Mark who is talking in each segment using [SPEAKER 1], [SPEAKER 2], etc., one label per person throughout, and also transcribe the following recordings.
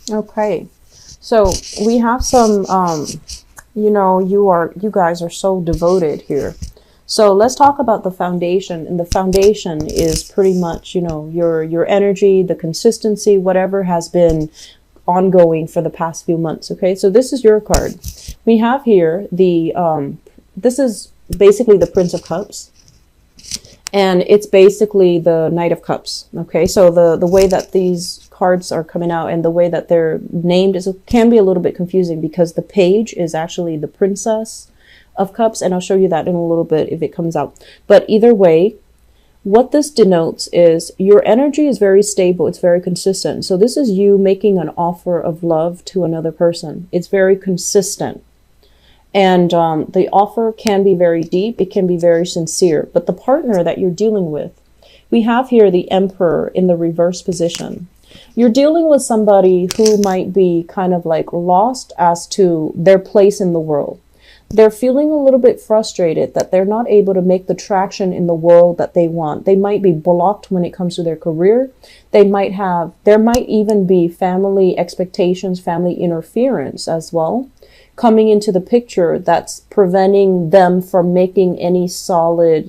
[SPEAKER 1] Okay. So we have some, you guys are so devoted here. So let's talk about the foundation. And the foundation is pretty much, your energy, the consistency, whatever has been ongoing for the past few months. Okay. So this is your card. We have here this is basically the Prince of Cups, and it's basically the Knight of Cups. Okay, so the way that these cards are coming out and the way that they're named can be a little bit confusing, because the page is actually the Princess of Cups, and I'll show you that in a little bit if it comes out. But either way, what this denotes is your energy is very stable, it's very consistent. So this is you making an offer of love to another person. It's very consistent. And the offer can be very deep, it can be very sincere. But the partner that you're dealing with, we have here the Emperor in the reverse position. You're dealing with somebody who might be kind of like lost as to their place in the world. They're feeling a little bit frustrated that they're not able to make the traction in the world that they want. They might be blocked when it comes to their career. There might even be family expectations, family interference as well, coming into the picture, that's preventing them from making any solid,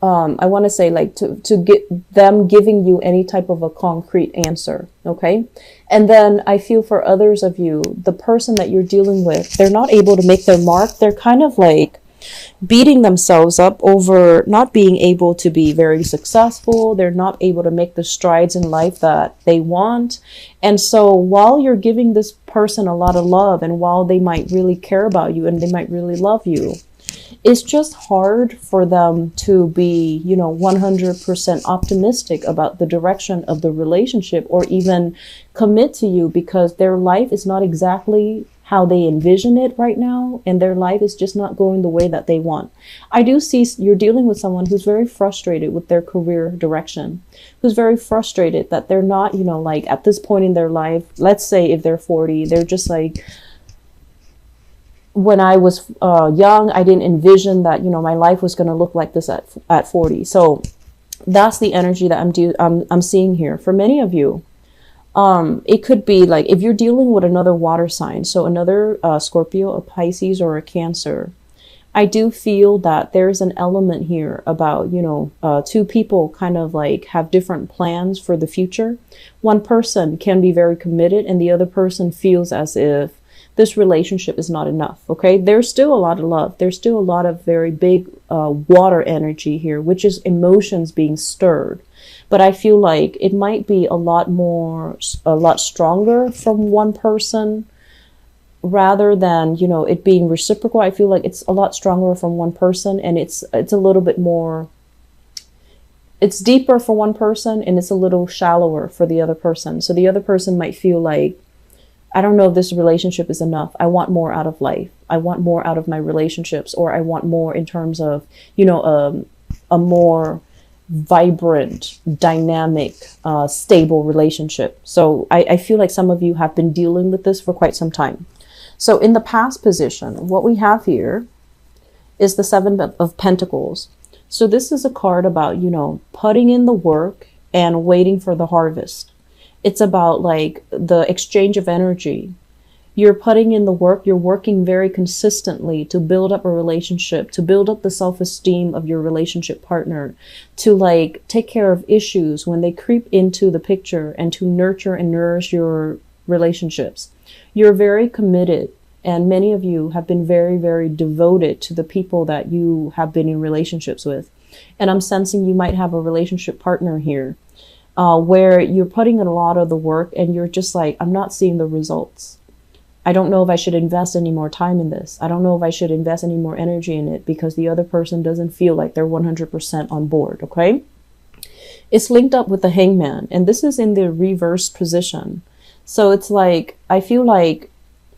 [SPEAKER 1] I want to say like to get them giving you any type of a concrete answer. Okay. And then I feel for others of you, the person that you're dealing with, they're not able to make their mark. They're kind of like beating themselves up over not being able to be very successful. They're not able to make the strides in life that they want. And so while you're giving this person a lot of love, and while they might really care about you and they might really love you, it's just hard for them to be, 100% optimistic about the direction of the relationship, or even commit to you, because their life is not exactly how they envision it right now, and their life is just not going the way that they want. I do see you're dealing with someone who's very frustrated with their career direction, who's very frustrated that they're not, like at this point in their life, let's say if they're 40, they're just like, when I was young, I didn't envision that, my life was going to look like this at 40. So that's the energy that I'm seeing here. For many of you, it could be like if you're dealing with another water sign, so another Scorpio, a Pisces, or a Cancer, I do feel that there's an element here about, two people kind of like have different plans for the future. One person can be very committed and the other person feels as if this relationship is not enough. Okay, there's still a lot of love. There's still a lot of very big water energy here, which is emotions being stirred. But I feel like it might be a lot stronger from one person rather than, it being reciprocal. I feel like it's a lot stronger from one person, and it's a little bit more, it's deeper for one person and it's a little shallower for the other person. So the other person might feel like, I don't know if this relationship is enough. I want more out of life. I want more out of my relationships, or I want more in terms of, a more vibrant, dynamic, stable relationship. So I feel like some of you have been dealing with this for quite some time. So in the past position, what we have here is the Seven of Pentacles. So this is a card about, putting in the work and waiting for the harvest. It's about like the exchange of energy. You're putting in the work, you're working very consistently to build up a relationship, to build up the self-esteem of your relationship partner, to like take care of issues when they creep into the picture, and to nurture and nourish your relationships. You're very committed, and many of you have been very, very devoted to the people that you have been in relationships with. And I'm sensing you might have a relationship partner here where you're putting in a lot of the work and you're just like, I'm not seeing the results. I don't know if I should invest any more time in this. I don't know if I should invest any more energy in it, because the other person doesn't feel like they're 100% on board. Okay. It's linked up with the Hangman, and this is in the reversed position. So it's like, I feel like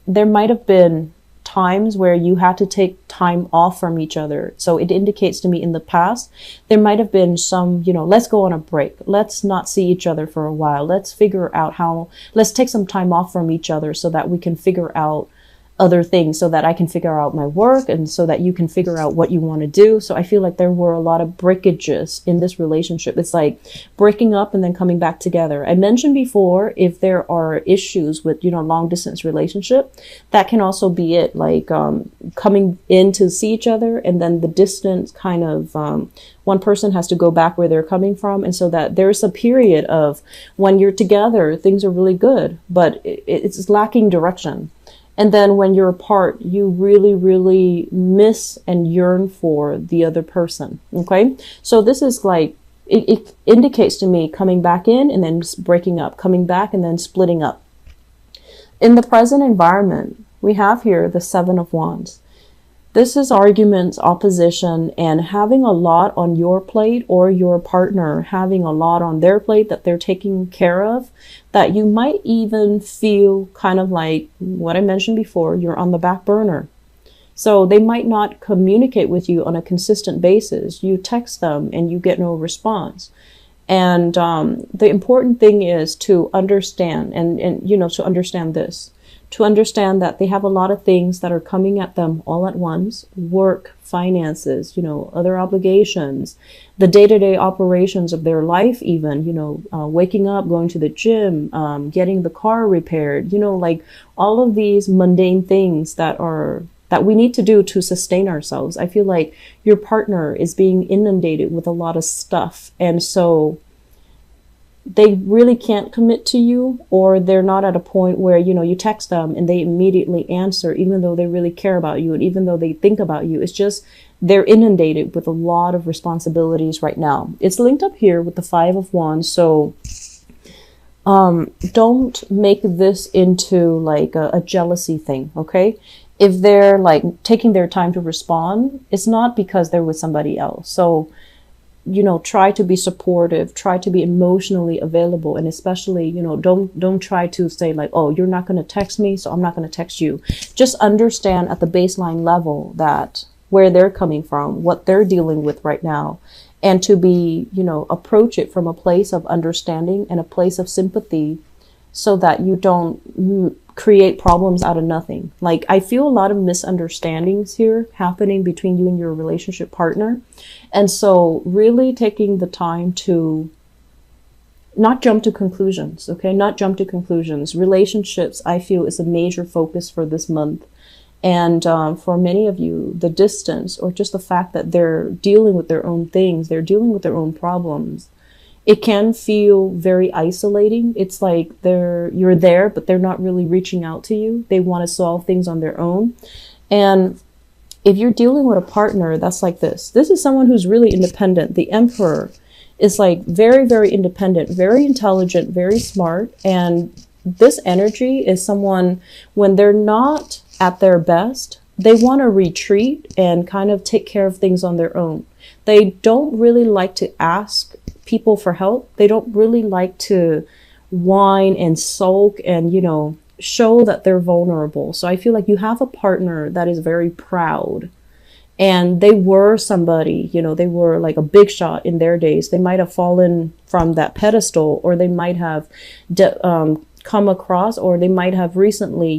[SPEAKER 1] there might have been times where you had to take time off from each other. So it indicates to me in the past, there might have been some, let's go on a break. Let's not see each other for a while. Let's figure out let's take some time off from each other so that we can figure out other things so that I can figure out my work and so that you can figure out what you want to do. So I feel like there were a lot of breakages in this relationship. It's like breaking up and then coming back together. I mentioned before, if there are issues with, long distance relationship, that can also be it, like coming in to see each other and then the distance kind of, one person has to go back where they're coming from. And so that there's a period of when you're together, things are really good, but it's lacking direction. And then when you're apart, you really, really miss and yearn for the other person. Okay. So this is like, it indicates to me coming back in and then breaking up, coming back and then splitting up. In the present environment, we have here the Seven of Wands. This is arguments, opposition, and having a lot on your plate, or your partner having a lot on their plate that they're taking care of, that you might even feel kind of like what I mentioned before, you're on the back burner. So they might not communicate with you on a consistent basis. You text them and you get no response. And the important thing is to understand to understand this. To understand that they have a lot of things that are coming at them all at once: work, finances, other obligations, the day-to-day operations of their life, even, waking up, going to the gym, getting the car repaired, like all of these mundane things that we need to do to sustain ourselves. I feel like your partner is being inundated with a lot of stuff. And so they really can't commit to you, or they're not at a point where, you text them and they immediately answer, even though they really care about you and even though they think about you. It's just they're inundated with a lot of responsibilities right now. It's linked up here with the Five of Wands. So don't make this into like a jealousy thing, okay? If they're like taking their time to respond, it's not because they're with somebody else. So try to be supportive, try to be emotionally available. And especially, don't try to say like, oh, you're not going to text me, so I'm not going to text you. Just understand at the baseline level that where they're coming from, what they're dealing with right now, and to be, approach it from a place of understanding and a place of sympathy, so that you don't create problems out of nothing. Like, I feel a lot of misunderstandings here happening between you and your relationship partner. And so really taking the time to not jump to conclusions, okay? Not jump to conclusions. Relationships, I feel, is a major focus for this month. And for many of you, the distance, or just the fact that they're dealing with their own things, they're dealing with their own problems, it can feel very isolating. It's like you're there, but they're not really reaching out to you. They want to solve things on their own. And if you're dealing with a partner that's like this is someone who's really independent. The Emperor is like very, very independent, very intelligent, very smart. And this energy is someone, when they're not at their best, they want to retreat and kind of take care of things on their own. They don't really like to ask people for help. They don't really like to whine and sulk and, show that they're vulnerable. So I feel like you have a partner that is very proud, and they were somebody, they were like a big shot in their days. They might have fallen from that pedestal, or they might have come across, or they might have recently,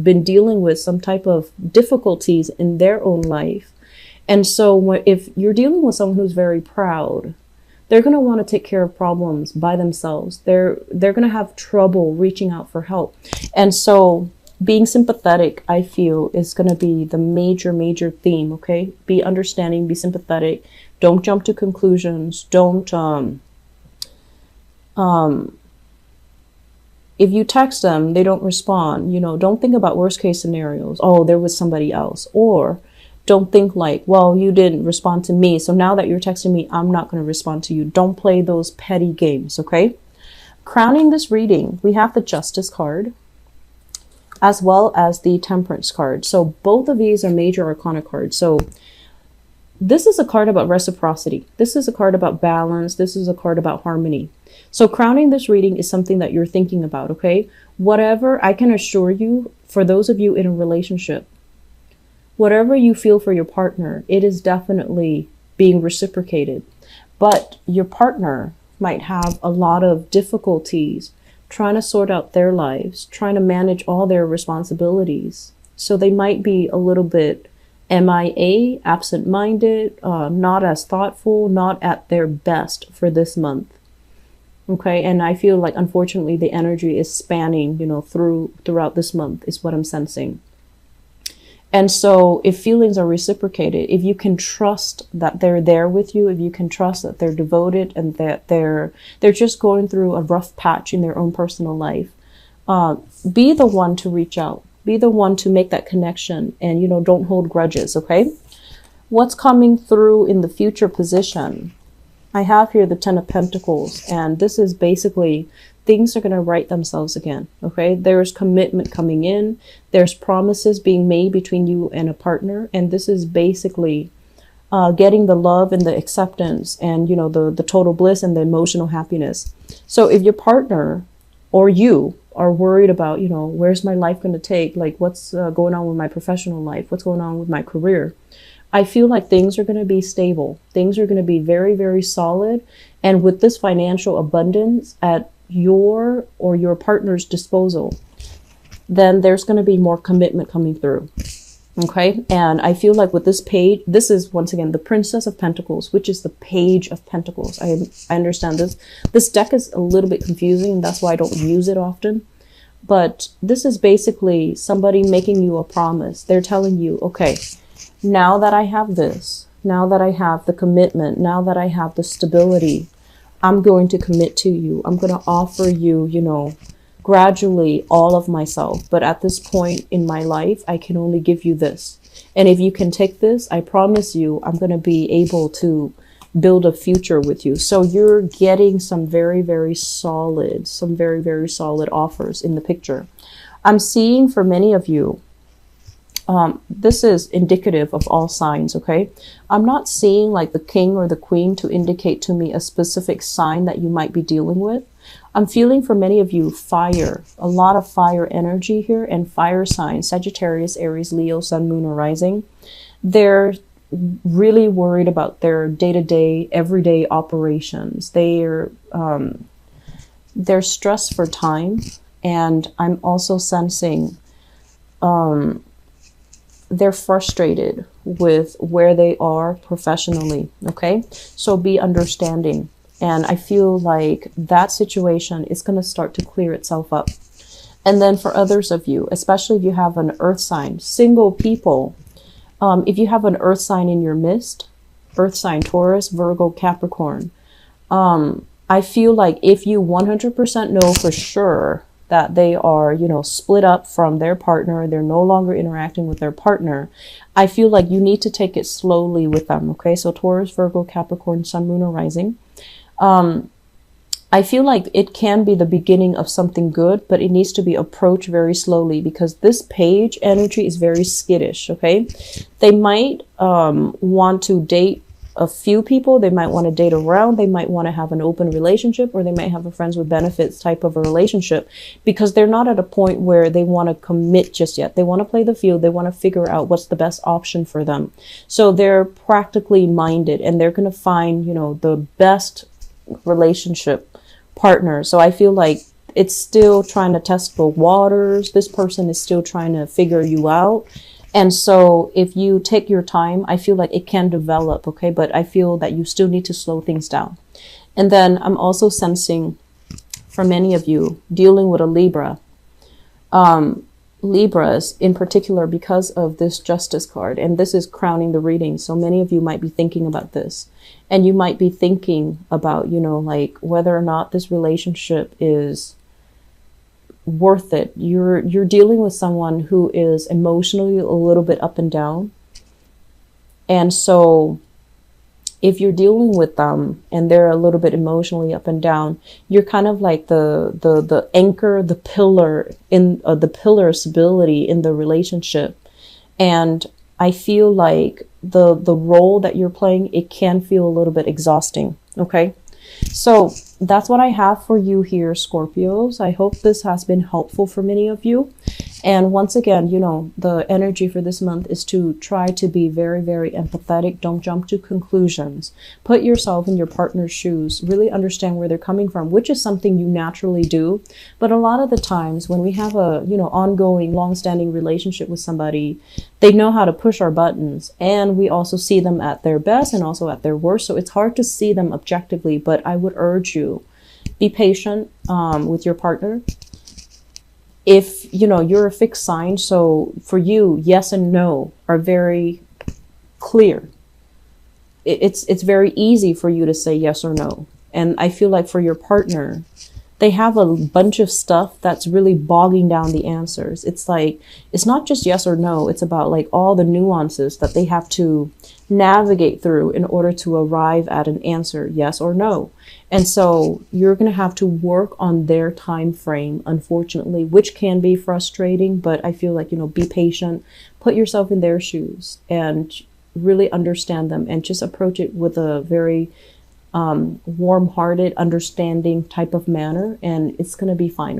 [SPEAKER 1] been dealing with some type of difficulties in their own life. And so if you're dealing with someone who's very proud, they're going to want to take care of problems by themselves. They're going to have trouble reaching out for help. And so being sympathetic, I feel, is going to be the major, major theme, okay? Be understanding, be sympathetic. Don't jump to conclusions. Don't, if you text them, they don't respond, don't think about worst case scenarios. Oh, there was somebody else. Or don't think like, well, you didn't respond to me, so now that you're texting me, I'm not going to respond to you. Don't play those petty games, okay? Crowning this reading, we have the Justice card as well as the Temperance card. So both of these are major arcana cards. So this is a card about reciprocity. This is a card about balance. This is a card about harmony. So crowning this reading is something that you're thinking about, okay? Whatever, I can assure you, for those of you in a relationship, whatever you feel for your partner, it is definitely being reciprocated. But your partner might have a lot of difficulties trying to sort out their lives, trying to manage all their responsibilities. So they might be a little bit MIA, absent-minded, not as thoughtful, not at their best for this month. Okay, and I feel like unfortunately the energy is spanning, you know, throughout this month is what I'm sensing. And so if feelings are reciprocated, if you can trust that they're there with you, if you can trust that they're devoted and that they're just going through a rough patch in their own personal life, be the one to reach out, be the one to make that connection, and, you know, don't hold grudges. Okay. What's coming through in the future position? I have here the Ten of Pentacles, and this is basically things are going to right themselves again. Okay. There's commitment coming in. There's promises being made between you and a partner. And this is basically getting the love and the acceptance and, you know, the total bliss and the emotional happiness. So if your partner or you are worried about, you know, where's my life going to take? Like, what's going on with my professional life? What's going on with my career? I feel like things are going to be stable. Things are going to be very, very solid. And with this financial abundance at your or your partner's disposal, then there's going to be more commitment coming through. Okay. And I feel like with this page, this is once again the Princess of Pentacles, which is the Page of Pentacles. I understand this. This deck is a little bit confusing, and that's why I don't use it often. But this is basically somebody making you a promise. They're telling you, okay, now that I have this, now that I have the commitment, now that I have the stability, I'm going to commit to you. I'm going to offer you, you know, gradually all of myself. But at this point in my life, I can only give you this. And if you can take this, I promise you, I'm going to be able to build a future with you. So you're getting some very, very solid offers in the picture. I'm seeing for many of you, this is indicative of all signs, okay? I'm not seeing like the king or the queen to indicate to me a specific sign that you might be dealing with. I'm feeling for many of you fire, a lot of fire energy here, and fire signs, Sagittarius, Aries, Leo, Sun, Moon, or Rising. They're really worried about their day-to-day, everyday operations. They're stressed for time, and I'm also sensing they're frustrated with where they are professionally. Okay, so be understanding. And I feel like that situation is going to start to clear itself up. And then for others of you, especially if you have an earth sign, single people, if you have an earth sign in your midst, earth sign, Taurus, Virgo, Capricorn, I feel like if you 100% know for sure that they are, you know, split up from their partner, they're no longer interacting with their partner, I feel like you need to take it slowly with them. Okay, so Taurus, Virgo, Capricorn, Sun, Moon, or Rising. I feel like it can be the beginning of something good, but it needs to be approached very slowly because this page energy is very skittish. Okay, they might want to date a few people, they might want to date around, they might want to have an open relationship, or they might have a friends with benefits type of a relationship, because they're not at a point where they want to commit just yet. They want to play the field, they want to figure out what's the best option for them. So they're practically minded, and they're going to find, you know, the best relationship partner. So I feel like it's still trying to test the waters. This person is still trying to figure you out. And so if you take your time, I feel like it can develop, okay? But I feel that you still need to slow things down. And then I'm also sensing for many of you dealing with a Libra. Libras in particular, because of this Justice card, and this is crowning the reading. So many of you might be thinking about this, and you might be thinking about, you know, like whether or not this relationship is worth it. You're dealing with someone who is emotionally a little bit up and down. And so if you're dealing with them and they're a little bit emotionally up and down, you're kind of like the anchor, the pillar in the pillar of stability in the relationship. And I feel like the role that you're playing, it can feel a little bit exhausting. Okay. So that's what I have for you here, Scorpios. I hope this has been helpful for many of you. And once again, you know, the energy for this month is to try to be very, very empathetic. Don't jump to conclusions. Put yourself in your partner's shoes. Really understand where they're coming from, which is something you naturally do. But a lot of the times when we have a, you know, ongoing, long-standing relationship with somebody, they know how to push our buttons. And we also see them at their best and also at their worst. So it's hard to see them objectively, but I would urge you, be patient with your partner. If you know you're a fixed sign, so for you, yes and no are very clear. It's very easy for you to say yes or no. And I feel like for your partner, they have a bunch of stuff that's really bogging down the answers. It's like, it's not just yes or no, it's about like all the nuances that they have to navigate through in order to arrive at an answer, yes or no. And so you're going to have to work on their time frame, unfortunately, which can be frustrating, but I feel like, you know, be patient, put yourself in their shoes and really understand them and just approach it with a very warm-hearted, understanding type of manner, and it's going to be fine. Okay?